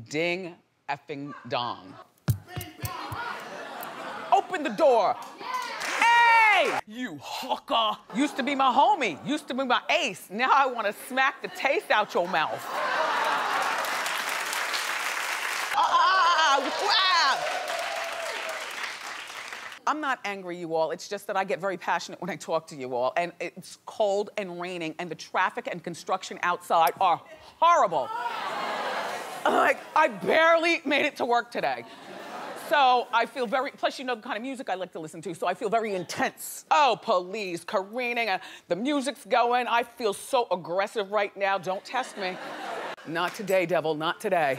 Ding effing dong. Open the door. Hey! You hooker. Used to be my homie. Used to be my ace. Now I want to smack the taste out your mouth. I'm not angry, you all. It's just that I get very passionate when I talk to you all. And it's cold and raining, and the traffic and construction outside are horrible. Like, I barely made it to work today. So I feel very, plus you know the kind of music I like to listen to, so I feel very intense. Oh, police, careening, the music's going. I feel so aggressive right now. Don't test me. Not today, devil, not today.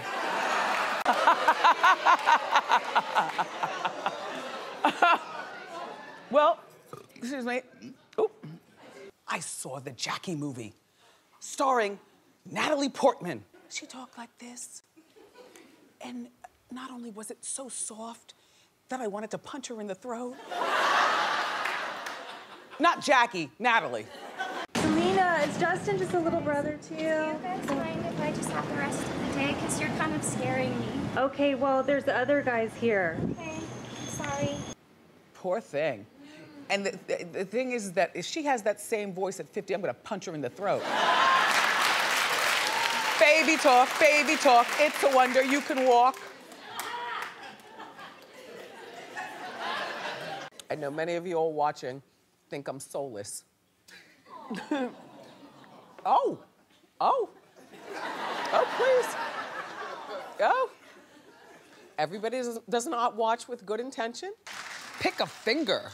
Well, excuse me. Ooh. I saw the Jackie movie starring Natalie Portman. She talked like this. And not only was it so soft that I wanted to punch her in the throat. Not Jackie, Natalie. Selena, is Justin just a little brother to you? Do you guys mind if I just have the rest of the day? Because you're kind of scaring me. Okay, well, there's the other guys here. Okay, I'm sorry. Poor thing. And the thing is that if she has that same voice at 50, I'm gonna punch her in the throat. Baby talk, it's a wonder you can walk. I know many of you all watching think I'm soulless. Oh, please. Oh. Everybody does not watch with good intention. Pick a finger.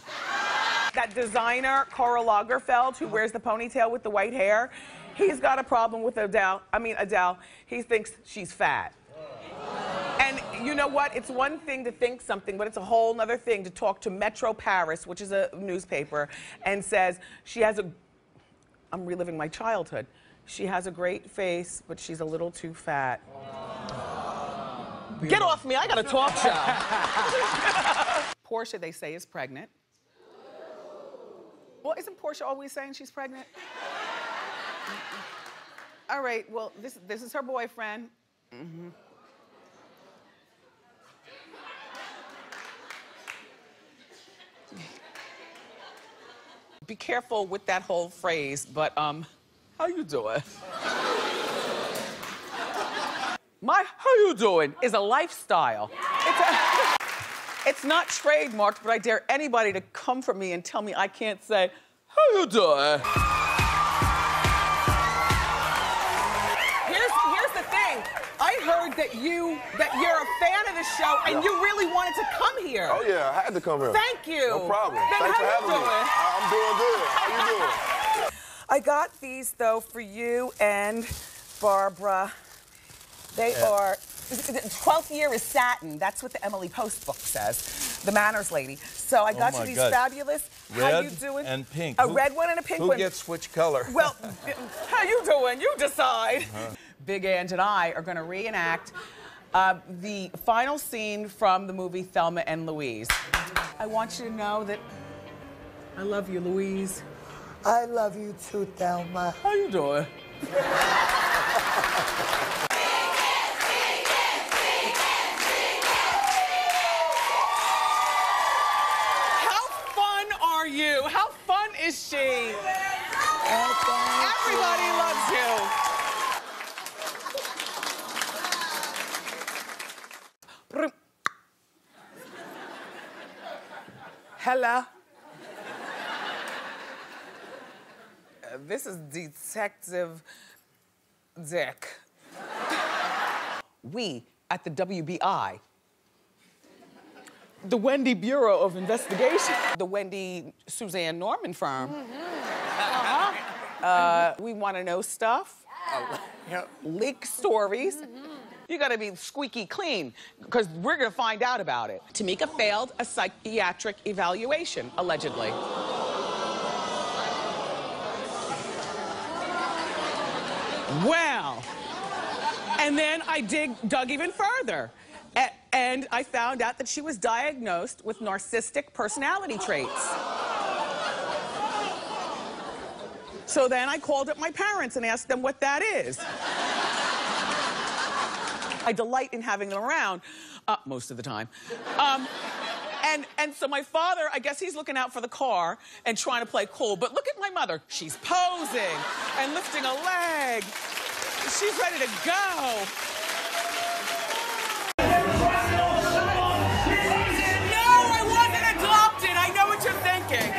That designer, Karl Lagerfeld, who wears the ponytail with the white hair, he's got a problem with Adele. He thinks she's fat. And you know what? It's one thing to think something, but it's a whole nother thing to talk to Metro Paris, which is a newspaper, and says she has a, I'm reliving my childhood. She has a great face, but she's a little too fat. Get off me, I got a talk show. Portia, they say, is pregnant. Well, isn't Portia always saying she's pregnant? All right, well, this is her boyfriend. Mm-hmm. Be careful with that whole phrase, but, how you doing? My how you doing is a lifestyle. It's not trademarked, but I dare anybody to come for me and tell me I can't say, how you doing? Here's the thing. I heard that you're a fan of the show and you really wanted to come here. Oh yeah, I had to come here. Thank you. No problem. Then Thanks for how having you me. doing? I'm doing good. How you doing? I got these though for you and Barbara. They are, the 12th year is satin. That's what the Emily Post book says, the manners lady. So I got you these fabulous. Red how you doing? And pink. A red one and a pink one. Who gets which color? Well, how you doing? You decide. Big Ange and I are going to reenact the final scene from the movie Thelma and Louise. I want you to know that I love you, Louise. I love you too, Thelma. How you doing? You. How fun is she? Everybody loves you. Hello. This is Detective Dick. We at the WBI, the Wendy Bureau of Investigation, the Wendy Suzanne Norman firm. We want to know stuff, leak stories. You gotta be squeaky clean, because we're gonna find out about it. Tamika failed a psychiatric evaluation, allegedly. Well, and then I dug even further. And I found out that she was diagnosed with narcissistic personality traits. So then I called up my parents and asked them what that is. I delight in having them around, most of the time. And so my father, I guess he's looking out for the car and trying to play cool. But look at my mother. She's posing and lifting a leg. She's ready to go. No, I wasn't adopted. I know what you're thinking.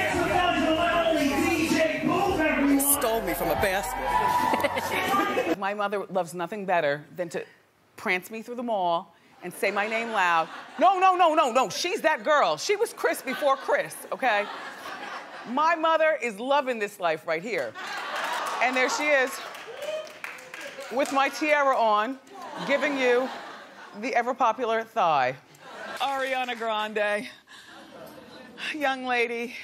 You stole me from a basket. My mother loves nothing better than to prance me through the mall and say my name loud. No, no, no, no, no, she's that girl. She was Chris before Chris, okay? My mother is loving this life right here. And there she is, with my tiara on, giving you the ever-popular thigh. Ariana Grande, young lady,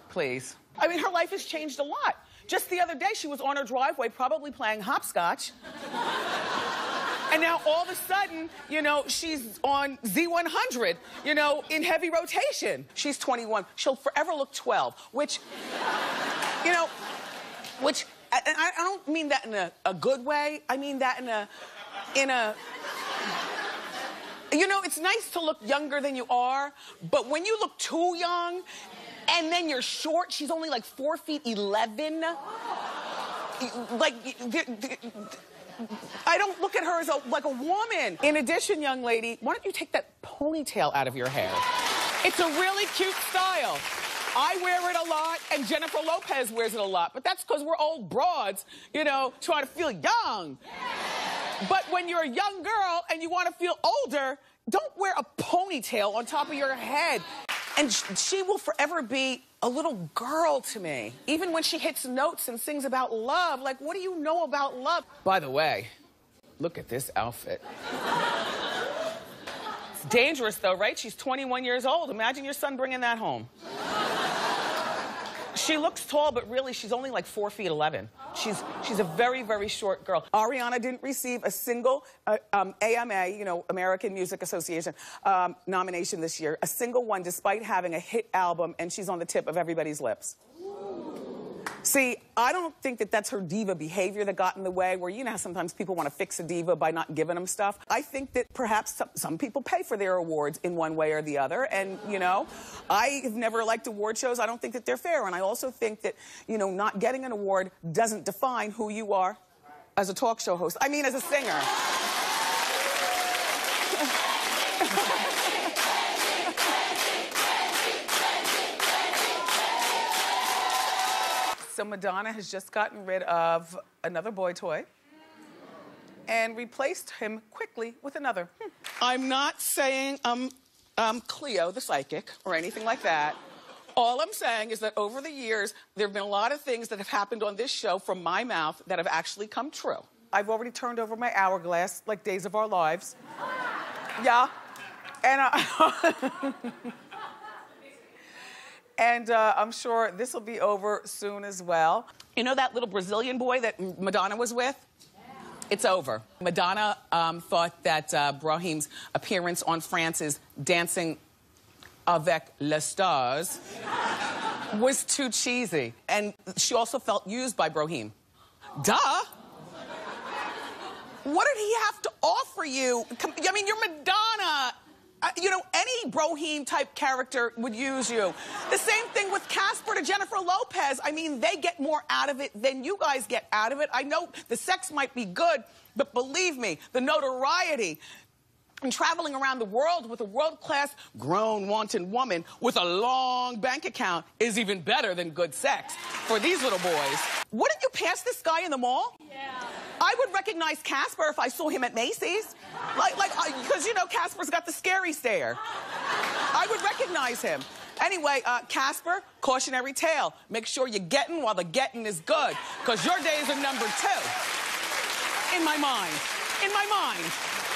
please. I mean, her life has changed a lot. Just the other day, she was on her driveway probably playing hopscotch. And now all of a sudden, you know, she's on Z100, you know, in heavy rotation. She's 21. She'll forever look 12, which, you know, which, and I don't mean that in a good way. I mean that in a, you know, it's nice to look younger than you are, but when you look too young and then you're short, she's only like 4'11". Like, I don't look at her as like a woman. In addition, young lady, why don't you take that ponytail out of your hair? It's a really cute style. I wear it a lot, and Jennifer Lopez wears it a lot, but that's because we're old broads, you know, trying to feel young. But when you're a young girl and you want to feel older, don't wear a ponytail on top of your head. And she will forever be a little girl to me. Even when she hits notes and sings about love, like, what do you know about love? By the way, look at this outfit. It's dangerous though, right? She's 21 years old. Imagine your son bringing that home. She looks tall, but really she's only like 4'11". She's a very, very short girl. Ariana didn't receive a single AMA, you know, American Music Association, nomination this year. A single one, despite having a hit album, and she's on the tip of everybody's lips. See, I don't think that that's her diva behavior that got in the way, where, you know how sometimes people want to fix a diva by not giving them stuff. I think that perhaps some people pay for their awards in one way or the other, and, you know, I have never liked award shows. I don't think that they're fair, and I also think that, you know, not getting an award doesn't define who you are as a talk show host. I mean, as a singer. So Madonna has just gotten rid of another boy toy and replaced him quickly with another. I'm not saying Cleo the psychic or anything like that. All I'm saying is that over the years, there have been a lot of things that have happened on this show from my mouth that have actually come true. I've already turned over my hourglass like Days of Our Lives. Yeah. And And I'm sure this will be over soon as well. You know that little Brazilian boy that Madonna was with? Yeah. It's over. Madonna thought that Brahim's appearance on France's Dancing avec les Stars was too cheesy. And she also felt used by Brahim. Duh! What did he have to offer you? I mean, you're Madonna. You know, any Brahim-type character would use you. The same thing with Casper to Jennifer Lopez. I mean, they get more out of it than you guys get out of it. I know the sex might be good, but believe me, the notoriety and traveling around the world with a world-class, grown, wanton woman with a long bank account is even better than good sex for these little boys. Wouldn't you pass this guy in the mall? Yeah. I would recognize Casper if I saw him at Macy's. Because, you know, Casper's got the scary stare. I would recognize him. Anyway, Casper, cautionary tale. Make sure you're getting while the getting is good, because your days are number 2. In my mind. In my mind.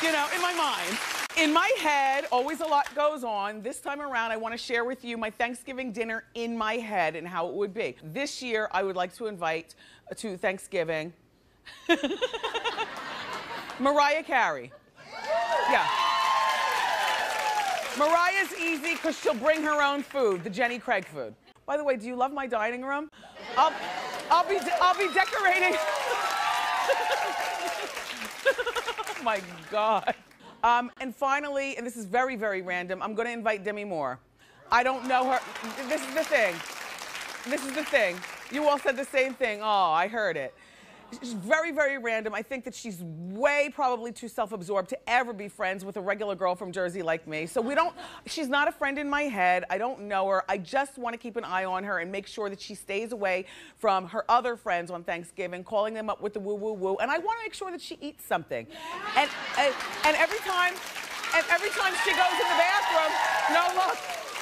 You know, in my mind. In my head, always a lot goes on. This time around, I want to share with you my Thanksgiving dinner in my head and how it would be. This year, I would like to invite to Thanksgiving Mariah Carey. Yeah. Mariah's easy because she'll bring her own food, the Jenny Craig food. By the way, do you love my dining room? I'll be decorating. my God. And finally, and this is very, very random, I'm gonna invite Demi Moore. I don't know her. This is the thing. This is the thing. You all said the same thing. Oh, I heard it. She's very, very random. I think that she's way probably too self-absorbed to ever be friends with a regular girl from Jersey like me. So she's not a friend in my head. I don't know her. I just want to keep an eye on her and make sure that she stays away from her other friends on Thanksgiving, calling them up with the woo-woo-woo. And I want to make sure that she eats something. And every time she goes in the bathroom, no, look.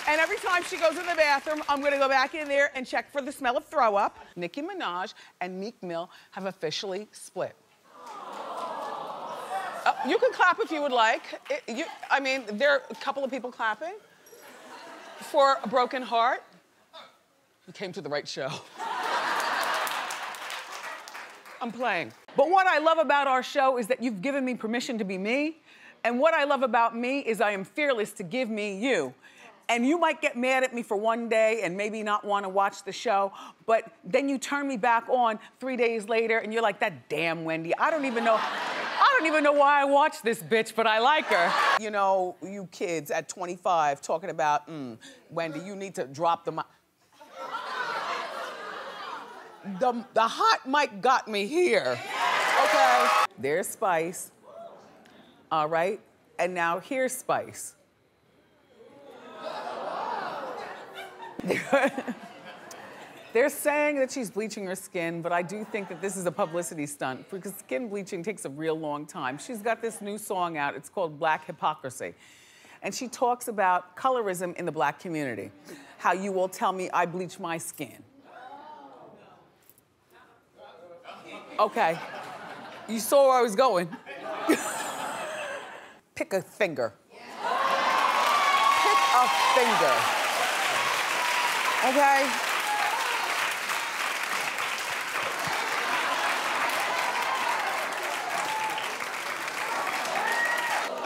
And every time she goes in the bathroom, I'm gonna go back in there and check for the smell of throw up. Nicki Minaj and Meek Mill have officially split. You can clap if you would like. I mean, there are a couple of people clapping for a broken heart. You came to the right show. I'm playing. But what I love about our show is that you've given me permission to be me. And what I love about me is I am fearless to give me you. And you might get mad at me for one day and maybe not want to watch the show, but then you turn me back on 3 days later and you're like, that damn Wendy, I don't even know why I watch this bitch, but I like her. You know, you kids at 25 talking about, Wendy, you need to drop the mic. The hot mic got me here, okay? There's Spice, all right? And now here's Spice. They're saying that she's bleaching her skin, but I do think that this is a publicity stunt because skin bleaching takes a real long time. She's got this new song out. It's called Black Hypocrisy. And she talks about colorism in the black community. How you will tell me I bleach my skin. Okay. You saw where I was going. Pick a finger. Pick a finger. Okay?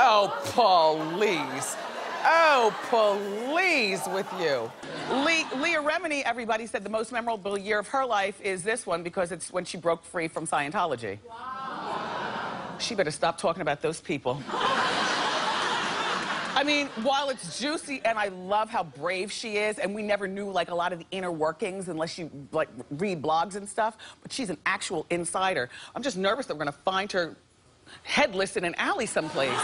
Oh, please. Oh, please with you. Leah Remini, everybody said the most memorable year of her life is this one because it's when she broke free from Scientology. Wow. She better stop talking about those people. I mean, while it's juicy and I love how brave she is, and we never knew like a lot of the inner workings unless you like read blogs and stuff, but she's an actual insider. I'm just nervous that we're gonna find her headless in an alley someplace.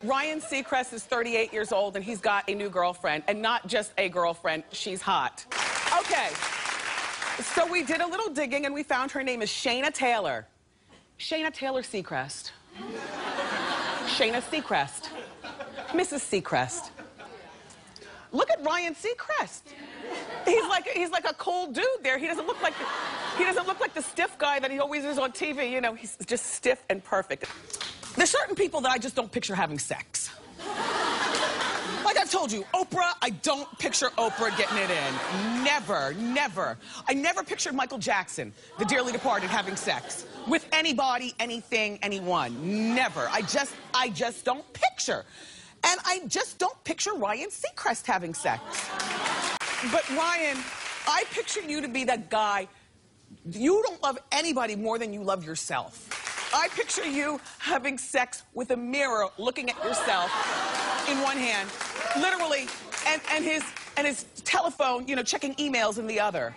Ryan Seacrest is 38 years old and he's got a new girlfriend, and not just a girlfriend, she's hot. Okay, so we did a little digging and we found her name is Shayna Taylor. Shayna Taylor Seacrest. Shayna Seacrest. Mrs. Seacrest. Look at Ryan Seacrest. He's like a cool dude there. He doesn't look like the stiff guy that he always is on TV. You know, he's just stiff and perfect. There's certain people that I just don't picture having sex. Like I've told you, Oprah, I don't picture Oprah getting it in. Never, never. I never pictured Michael Jackson, the dearly departed, having sex with anybody, anything, anyone. Never. I just don't picture. And I just don't picture Ryan Seacrest having sex. But Ryan, I picture you to be that guy. You don't love anybody more than you love yourself. I picture you having sex with a mirror, looking at yourself in one hand, literally, and his telephone, you know, checking emails in the other.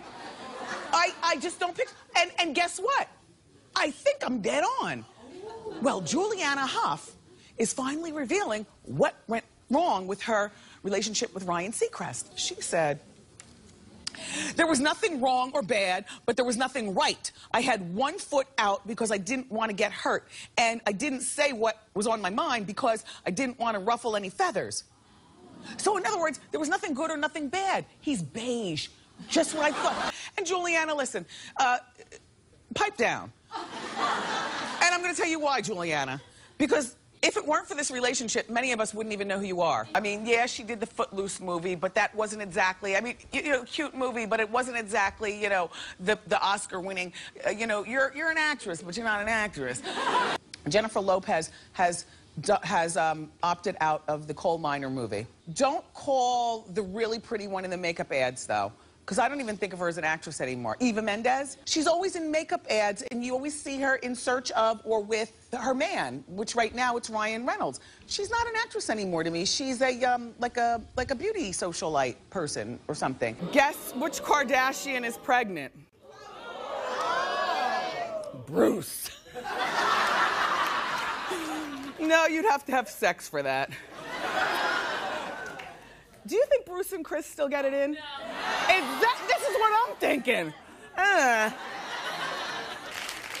I just don't picture. And guess what? I think I'm dead on. Well, Juliana Hough is finally revealing what went wrong with her relationship with Ryan Seacrest. She said, there was nothing wrong or bad, but there was nothing right. I had one foot out because I didn't want to get hurt, and I didn't say what was on my mind because I didn't want to ruffle any feathers. So in other words, there was nothing good or nothing bad. He's beige, just what I thought. And Juliana, listen, pipe down. And I'm going to tell you why, Juliana, because if it weren't for this relationship, many of us wouldn't even know who you are. I mean, yeah, she did the Footloose movie, but that wasn't exactly, I mean, you know, cute movie, but it wasn't exactly, you know, the Oscar-winning, you know, you're an actress, but you're not an actress. Jennifer Lopez has opted out of the Coal Miner movie. Don't call the really pretty one in the makeup ads, though, because I don't even think of her as an actress anymore. Eva Mendes. She's always in makeup ads, and you always see her in search of or with her man, which right now it's Ryan Reynolds. She's not an actress anymore to me. She's a like a beauty socialite person or something. Guess which Kardashian is pregnant? Bruce. No, you'd have to have sex for that. Do you think Bruce and Chris still get it in? No. This is what I'm thinking.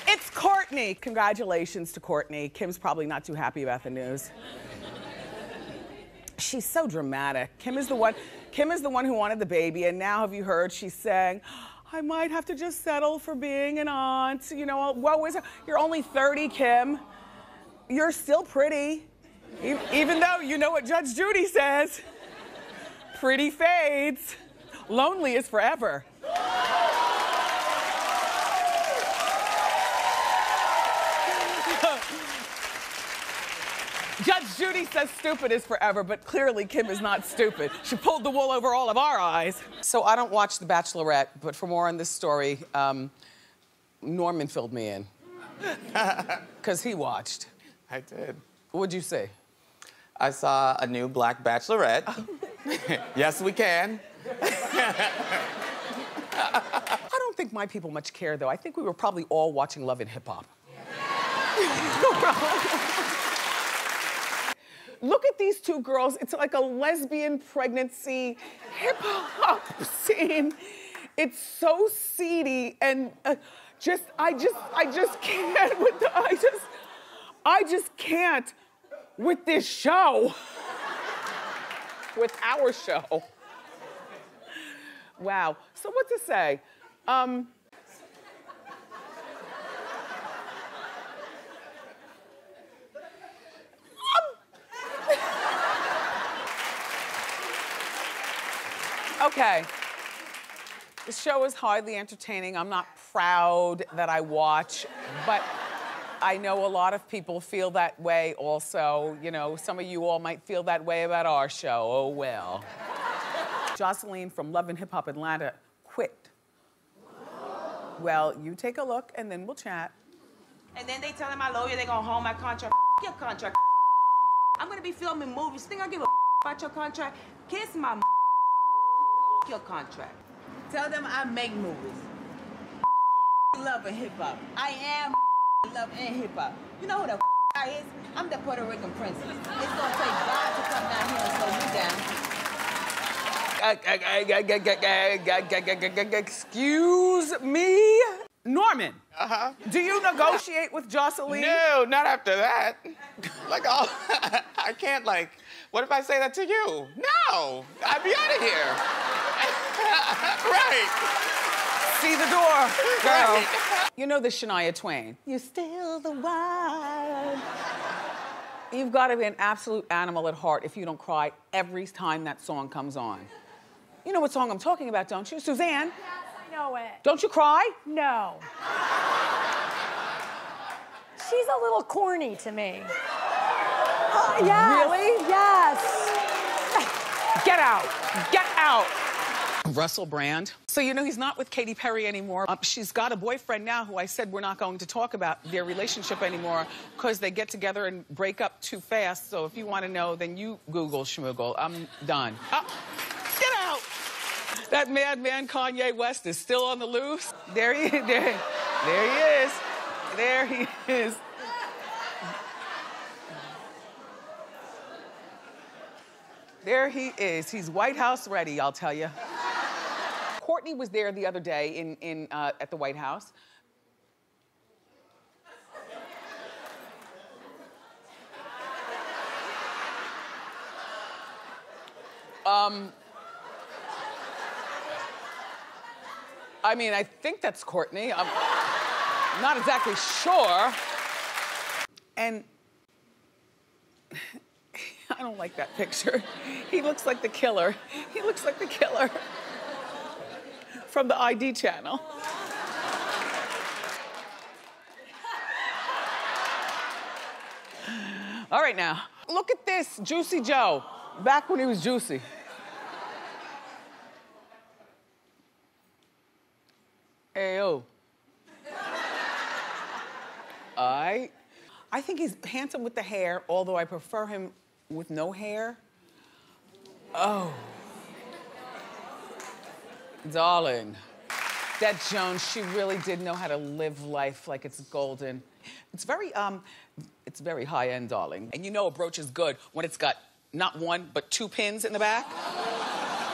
It's Courtney. Congratulations to Courtney. Kim's probably not too happy about the news. She's so dramatic. Kim is the one who wanted the baby, and now have you heard she's saying, I might have to just settle for being an aunt. You know, woe is her. You're only 30, Kim. You're still pretty. Even though you know what Judge Judy says. Pretty fades. Lonely is forever. Judge Judy says stupid is forever, but clearly Kim is not stupid. She pulled the wool over all of our eyes. So I don't watch The Bachelorette, but for more on this story, Norman filled me in. Because he watched. I did. What'd you see? I saw a new black bachelorette. Yes, we can. I don't think my people much care, though. I think we were probably all watching Love and Hip Hop. Look at these two girls. It's like a lesbian pregnancy hip hop scene. It's so seedy and I just can't with I just can't with this show. With our show. Wow. So what to say? Okay. The show is hardly entertaining. I'm not proud that I watch, but I know a lot of people feel that way also. You know, some of you all might feel that way about our show. Oh, well. Jocelyn from Love and Hip Hop Atlanta quit. Well, you take a look and then we'll chat. And then they telling my lawyer they're gonna hold my contract. Your contract. I'm gonna be filming movies. Think I give a about your contract? Kiss my your contract. Tell them I make movies. Love and hip hop. I am love and hip hop. You know who the I is? I'm the Puerto Rican princess. It's gonna take God to come down here and slow you down. Excuse me? Norman. Uh-huh. Do you negotiate with Jocelyn? No, not after that. Like, oh, I can't, like, what if I say that to you? No, I'd be out of here. Right. See the door, girl. Right. You know the Shania Twain. You're still the one. You've got to be an absolute animal at heart if you don't cry every time that song comes on. You know what song I'm talking about, don't you? Suzanne? Yes, I know it. Don't you cry? No. She's a little corny to me. Yes. Really? Yes. Get out. Get out. Russell Brand. So you know he's not with Katy Perry anymore. She's got a boyfriend now who I said we're not going to talk about their relationship anymore because they get together and break up too fast. So if you want to know, then you Google schmoogle. I'm done. Get out. That madman Kanye West is still on the loose. There he is. There he is. There he is. There he is. He's White House ready, I'll tell you. Courtney was there the other day at the White House. I mean, I think that's Courtney. I'm not exactly sure. And I don't like that picture. He looks like the killer. He looks like the killer from the ID channel. All right now, look at this, Juicy Joe, back when he was juicy. Ayo. I think he's handsome with the hair, although I prefer him with no hair. Oh. Darling. That Jones, she really did know how to live life like it's golden. It's very high-end, darling. And you know a brooch is good when it's got not one, but 2 pins in the back.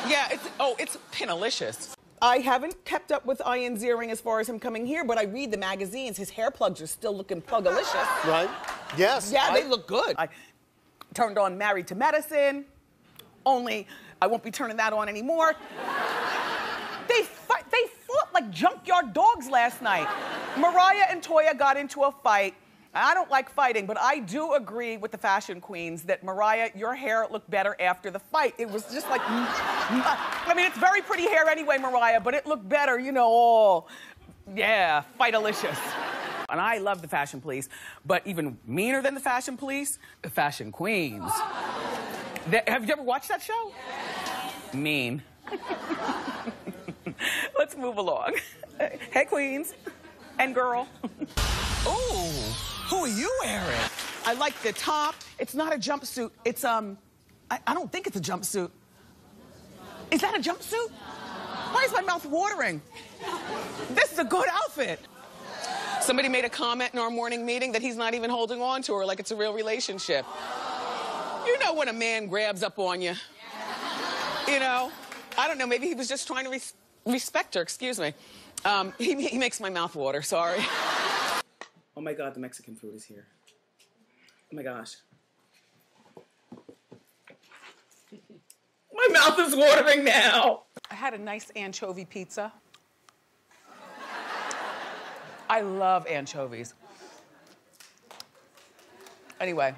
Yeah, it's pinalicious. I haven't kept up with Ian Ziering as far as him coming here, but I read the magazines. His hair plugs are still looking plugalicious. Right? Yes. Yeah, they look good. I turned on Married to Medicine, only I won't be turning that on anymore. They fought like junkyard dogs last night. Mariah and Toya got into a fight. I don't like fighting, but I do agree with the fashion queens that Mariah, your hair looked better after the fight. It was just like, I mean, it's very pretty hair anyway, Mariah, but it looked better, you know, oh, yeah, fightalicious. And I love the fashion police, but even meaner than the fashion police, the fashion queens. Have you ever watched that show? Yes. Mean. Let's move along. Hey, queens and girl. Ooh. Who are you wearing? I like the top. It's not a jumpsuit. It's, I don't think it's a jumpsuit. Is that a jumpsuit? Why is my mouth watering? This is a good outfit. Somebody made a comment in our morning meeting that he's not even holding on to her like it's a real relationship. You know when a man grabs up on you. You know? I don't know, maybe he was just trying to respect her, excuse me. He makes my mouth water, sorry. Oh my God, the Mexican food is here. Oh my gosh. My mouth is watering now. I had a nice anchovy pizza. I love anchovies. Anyway.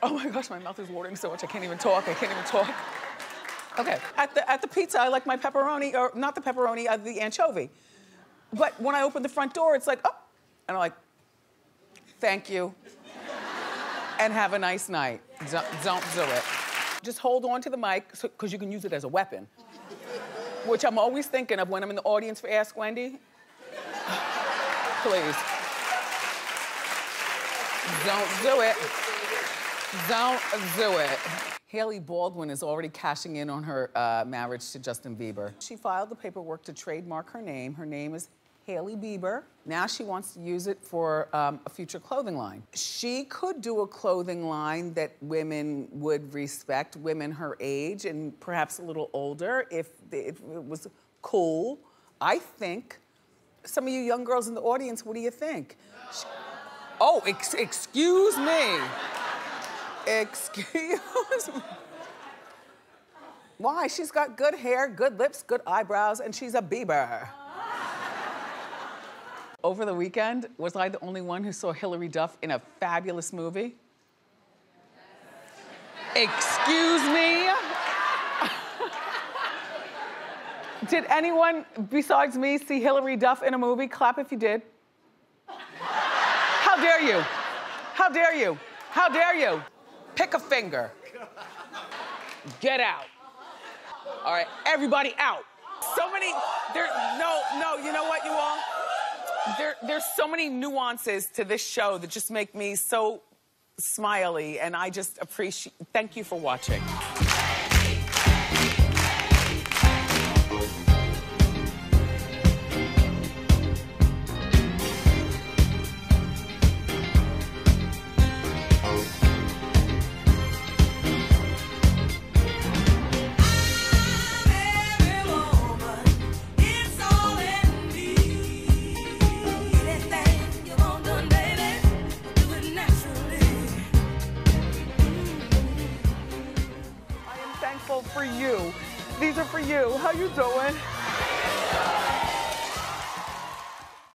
Oh my gosh, my mouth is watering so much I can't even talk. Okay, at the pizza, I like my pepperoni, or not the pepperoni, the anchovy. But when I open the front door, it's like, oh, and I'm like, thank you, and have a nice night. Don't do it. Just hold on to the mic, because you can use it as a weapon, which I'm always thinking of when I'm in the audience for Ask Wendy. Please. Don't do it. Don't do it. Hailey Baldwin is already cashing in on her marriage to Justin Bieber. She filed the paperwork to trademark her name. Her name is Hailey Bieber. Now she wants to use it for a future clothing line. She could do a clothing line that women would respect, women her age and perhaps a little older, if it was cool. I think. Some of you young girls in the audience, what do you think? Oh, excuse me. Excuse me. Why? She's got good hair, good lips, good eyebrows, and she's a Bieber. Over the weekend, was I the only one who saw Hilary Duff in a fabulous movie? Excuse me? Did anyone besides me see Hilary Duff in a movie? Clap if you did. How dare you? How dare you? How dare you? Pick a finger. Get out. All right, everybody out. So many, no, you know what, you all? There's so many nuances to this show that just make me so smiley, and I just appreciate, thank you for watching. For you. These are for you. How you doing?